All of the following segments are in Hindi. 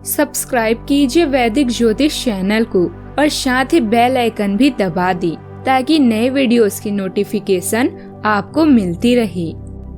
सब्सक्राइब कीजिए वैदिक ज्योतिष चैनल को और साथ ही बेल आइकन भी दबा दी ताकि नए वीडियोस की नोटिफिकेशन आपको मिलती रहे।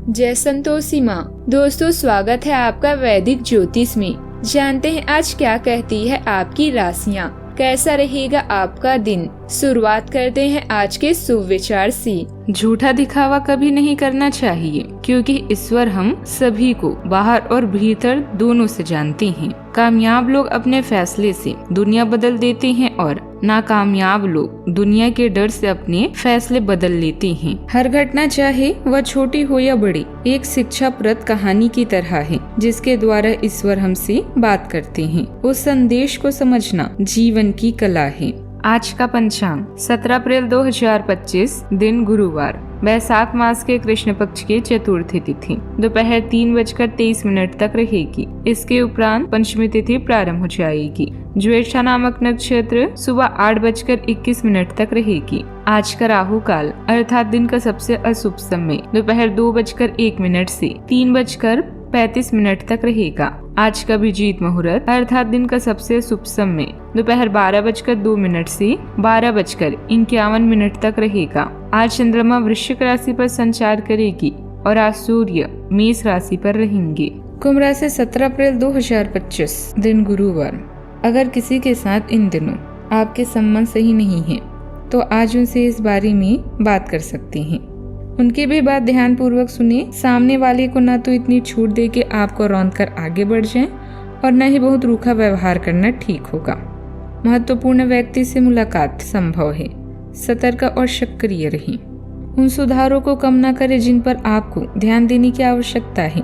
जय संतोषी माँ। दोस्तों, स्वागत है आपका वैदिक ज्योतिष में। जानते हैं आज क्या कहती है आपकी राशियाँ, कैसा रहेगा आपका दिन। शुरुआत करते हैं आज के शुभ विचार से। झूठा दिखावा कभी नहीं करना चाहिए, क्योंकि ईश्वर हम सभी को बाहर और भीतर दोनों से जानते हैं। कामयाब लोग अपने फैसले से दुनिया बदल देते हैं और नाकामयाब लोग दुनिया के डर से अपने फैसले बदल लेते हैं। हर घटना, चाहे वह छोटी हो या बड़ी, एक शिक्षाप्रद कहानी की तरह है, जिसके द्वारा ईश्वर हमसे बात करते हैं। उस संदेश को समझना जीवन की कला है। आज का पंचांग 17 अप्रैल 2025, दिन गुरुवार, वैशाख मास के कृष्ण पक्ष की चतुर्थी तिथि दोपहर 3:23 तक रहेगी। इसके उपरांत पंचमी तिथि प्रारंभ हो जाएगी। ज्येष्ठा नामक नक्षत्र सुबह 8:21 तक रहेगी। आज का राहु काल अर्थात दिन का सबसे अशुभ समय दोपहर 2:01 से 3:35 तक रहेगा। आज का अभिजीत मुहूर्त अर्थात दिन का सबसे शुभ समय दोपहर 12:02 से 12:51 तक रहेगा। आज चंद्रमा वृश्चिक राशि पर संचार करेगी और आज सूर्य मेष राशि पर रहेंगे। कुंभ राशि 17 अप्रैल 2025, दिन गुरुवार। अगर किसी के साथ इन दिनों आपके संबंध सही नहीं है तो आज उनसे इस बारे में बात कर सकते हैं। उनकी भी बात ध्यान पूर्वक सुने। सामने वाले को न तो इतनी छूट दे कि आपको रौंद कर आगे बढ़ जाएं और न ही बहुत रूखा व्यवहार करना ठीक होगा। महत्वपूर्ण व्यक्ति से मुलाकात संभव है। सतर्क और सक्रिय रहें। उन सुधारों को कम न करें जिन पर आपको ध्यान देने की आवश्यकता है।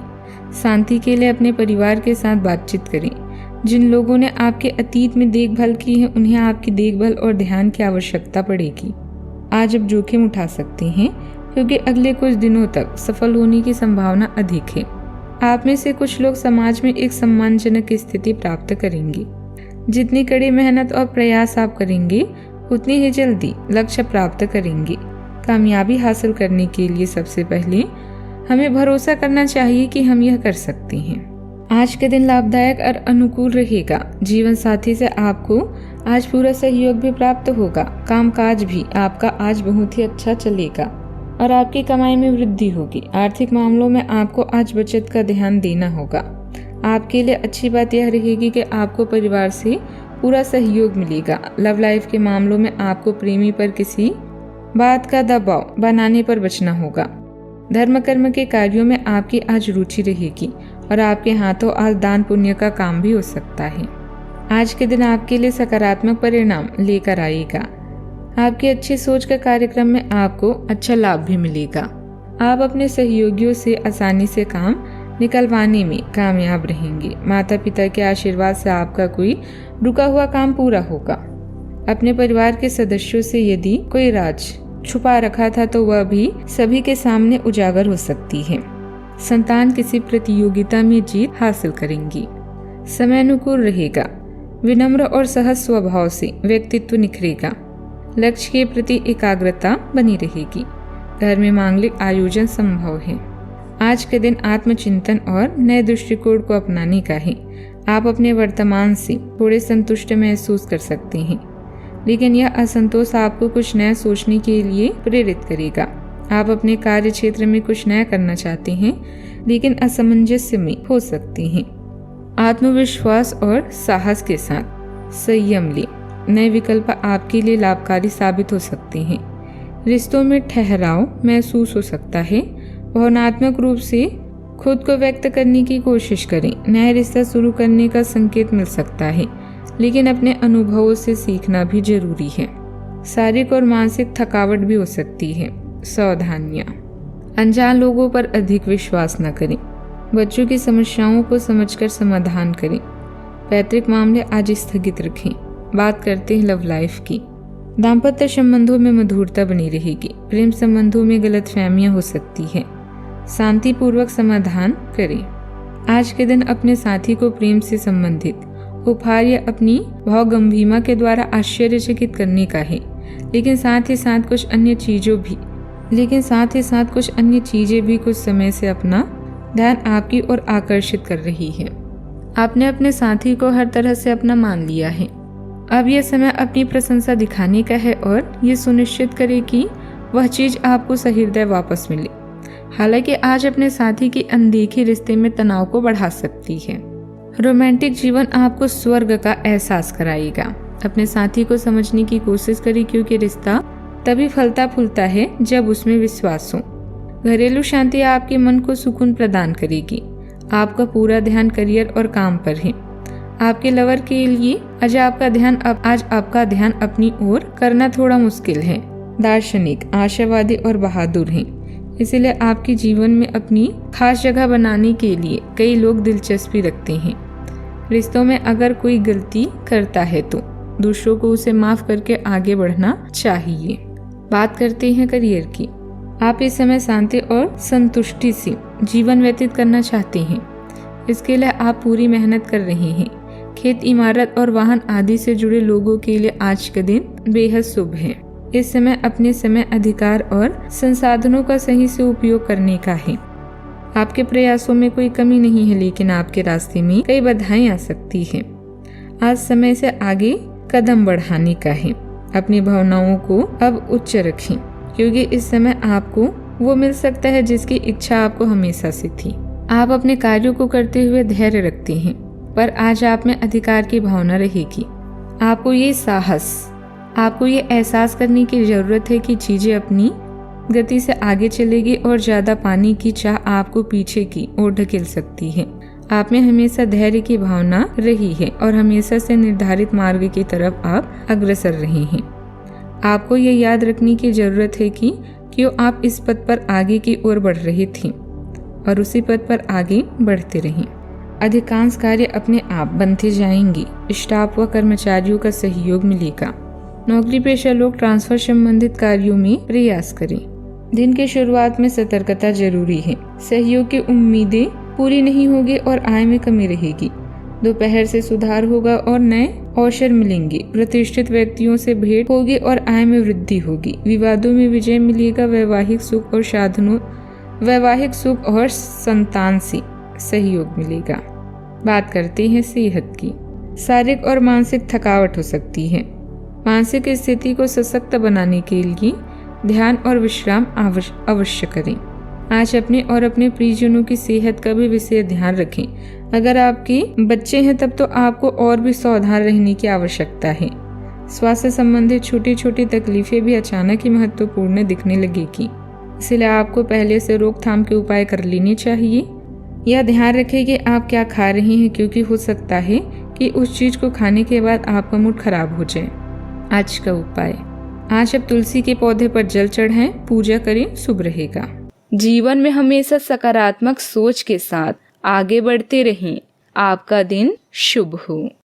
शांति के लिए अपने परिवार के साथ बातचीत करें। जिन लोगों ने आपके अतीत में देखभाल की है, उन्हें आपकी देखभाल और ध्यान की आवश्यकता पड़ेगी। आज आप जोखिम उठा सकते हैं, क्योंकि अगले कुछ दिनों तक सफल होने की संभावना अधिक है। आप में से कुछ लोग समाज में एक सम्मानजनक स्थिति प्राप्त करेंगे। जितनी कड़ी मेहनत और प्रयास आप करेंगे, उतनी ही जल्दी लक्ष्य प्राप्त करेंगे। कामयाबी हासिल करने के लिए सबसे पहले हमें भरोसा करना चाहिए कि हम यह कर सकते हैं। आज के दिन लाभदायक और अनुकूल रहेगा। जीवन साथी से आपको आज पूरा सहयोग भी प्राप्त होगा। कामकाज भी आपका आज बहुत ही अच्छा चलेगा और आपकी कमाई में वृद्धि होगी। आर्थिक मामलों में आपको आज बचत का ध्यान देना होगा। आपके लिए अच्छी बात यह रहेगी कि आपको परिवार से पूरा सहयोग मिलेगा। लव लाइफ के मामलों में आपको प्रेमी पर किसी बात का दबाव बनाने पर बचना होगा। धर्म कर्म के कार्यों में आपकी आज रुचि रहेगी और आपके हाथों आज दान पुण्य का काम भी हो सकता है। आज के दिन आपके लिए सकारात्मक परिणाम लेकर आएगा। आपकी अच्छी सोच के कार्यक्रम में आपको अच्छा लाभ भी मिलेगा। आप अपने सहयोगियों से आसानी से काम निकलवाने में कामयाब रहेंगे। माता पिता के आशीर्वाद से आपका कोई रुका हुआ काम पूरा होगा। अपने परिवार के सदस्यों से यदि कोई राज छुपा रखा था तो वह भी सभी के सामने उजागर हो सकती है। संतान किसी प्रतियोगिता में जीत हासिल करेंगी। समय अनुकूल रहेगा। विनम्र और सहज स्वभाव से व्यक्तित्व निखरेगा। लक्ष्य के प्रति एकाग्रता बनी रहेगी। घर में मांगलिक आयोजन संभव है। आज के दिन आत्मचिंतन और नए दृष्टिकोण को अपनाने का है। आप अपने वर्तमान से थोड़े संतुष्ट महसूस कर सकते हैं, लेकिन यह असंतोष आपको कुछ नया सोचने के लिए प्रेरित करेगा। आप अपने कार्य क्षेत्र में कुछ नया करना चाहते हैं, लेकिन असमंजस्य में हो सकते हैं। आत्मविश्वास और साहस के साथ संयम लें। नए विकल्प आपके लिए लाभकारी साबित हो सकते हैं। रिश्तों में ठहराव महसूस हो सकता है। भावनात्मक रूप से खुद को व्यक्त करने की कोशिश करें। नया रिश्ता शुरू करने का संकेत मिल सकता है, लेकिन अपने अनुभवों से सीखना भी जरूरी है। शारीरिक और मानसिक थकावट भी हो सकती है। सावधानियां। अनजान लोगों पर अधिक विश्वास न करें। बच्चों की समस्याओं को समझकर समाधान करें। पैतृक मामले आज स्थगित रखें। बात करते हैं लव लाइफ की। दाम्पत्य संबंधों में मधुरता बनी रहेगी। प्रेम संबंधों में गलतफहमियां हो सकती है। शांति पूर्वक समाधान करें। आज के दिन अपने साथी को प्रेम से संबंधित उपहार या अपनी भावगंभीरता के द्वारा आश्चर्यचकित करने का है, लेकिन साथ ही साथ कुछ अन्य चीजें भी कुछ समय से अपना ध्यान आपकी ओर आकर्षित कर रही है। आपने अपने साथी को हर तरह से अपना मान लिया है। अब यह समय अपनी प्रशंसा दिखाने का है और ये सुनिश्चित करे कि वह चीज आपको सहृदय वापस मिले। हालांकि आज अपने साथी की अनदेखी रिश्ते में तनाव को बढ़ा सकती है। रोमांटिक जीवन आपको स्वर्ग का एहसास कराएगा। अपने साथी को समझने की कोशिश करें, क्योंकि रिश्ता तभी फलता फूलता है जब उसमें विश्वास हो। घरेलू शांति आपके मन को सुकून प्रदान करेगी। आपका पूरा ध्यान करियर और काम पर है। आपके लवर के लिए आज आपका ध्यान अपनी ओर करना थोड़ा मुश्किल है। दार्शनिक, आशावादी और बहादुर हैं, इसलिए आपके जीवन में अपनी खास जगह बनाने के लिए कई लोग दिलचस्पी रखते हैं। रिश्तों में अगर कोई गलती करता है तो दूसरों को उसे माफ करके आगे बढ़ना चाहिए। बात करते हैं करियर की। आप इस समय शांति और संतुष्टि से जीवन व्यतीत करना चाहते हैं। इसके लिए आप पूरी मेहनत कर रहे हैं। खेत, इमारत और वाहन आदि से जुड़े लोगों के लिए आज का दिन बेहद शुभ है। इस समय अपने समय, अधिकार और संसाधनों का सही से उपयोग करने का है। आपके प्रयासों में कोई कमी नहीं है, लेकिन आपके रास्ते में कई बाधाएं आ सकती हैं। आज समय से आगे कदम बढ़ाने का है। अपनी भावनाओं को अब उच्च रखें, क्योंकि इस समय आपको वो मिल सकता है जिसकी इच्छा आपको हमेशा से थी। आप अपने कार्यों को करते हुए धैर्य रखते हैं, पर आज आप में अधिकार की भावना रहेगी। आपको ये एहसास करने की जरूरत है कि चीजें अपनी गति से आगे चलेगी और ज्यादा पाने की चाह आपको पीछे की ओर ढकेल सकती है। आप में हमेशा धैर्य की भावना रही है और हमेशा से निर्धारित मार्ग की तरफ आप अग्रसर रहे हैं। आपको ये याद रखने की जरूरत है कि क्यों आप इस पथ पर आगे की ओर बढ़ रहे थे और उसी पथ पर आगे बढ़ते रहें। अधिकांश कार्य अपने आप बनते जाएंगे। स्टाफ व कर्मचारियों का सहयोग मिलेगा। नौकरी पेशा लोग ट्रांसफर संबंधित कार्यों में प्रयास करें। दिन की शुरुआत में सतर्कता जरूरी है। सहयोग की उम्मीदें पूरी नहीं होगी और आय में कमी रहेगी। दोपहर से सुधार होगा और नए अवसर मिलेंगे। प्रतिष्ठित व्यक्तियों से भेंट होगी और आय में वृद्धि होगी। विवादों में विजय मिलेगा। वैवाहिक सुख और संतान से सहयोग मिलेगा। बात करते हैं सेहत की। शारीरिक और मानसिक थकावट हो सकती है। मानसिक स्थिति को सशक्त बनाने के लिए ध्यान और विश्राम अवश्य करें। आज अपने और अपने प्रियजनों की सेहत का भी विशेष ध्यान रखें। अगर आपके बच्चे हैं तब तो आपको और भी सावधान रहने की आवश्यकता है। स्वास्थ्य संबंधित छोटी छोटी तकलीफें भी अचानक ही महत्वपूर्ण दिखने लगेगी, इसलिए आपको पहले से रोकथाम के उपाय कर लेने चाहिए। यह ध्यान रखें कि आप क्या खा रहे हैं, क्योंकि हो सकता है कि उस चीज को खाने के बाद आपका मूड खराब हो जाए। आज का उपाय, आज आप तुलसी के पौधे पर जल चढ़ाएं, पूजा करें, शुभ रहेगा। जीवन में हमेशा सकारात्मक सोच के साथ आगे बढ़ते रहें। आपका दिन शुभ हो।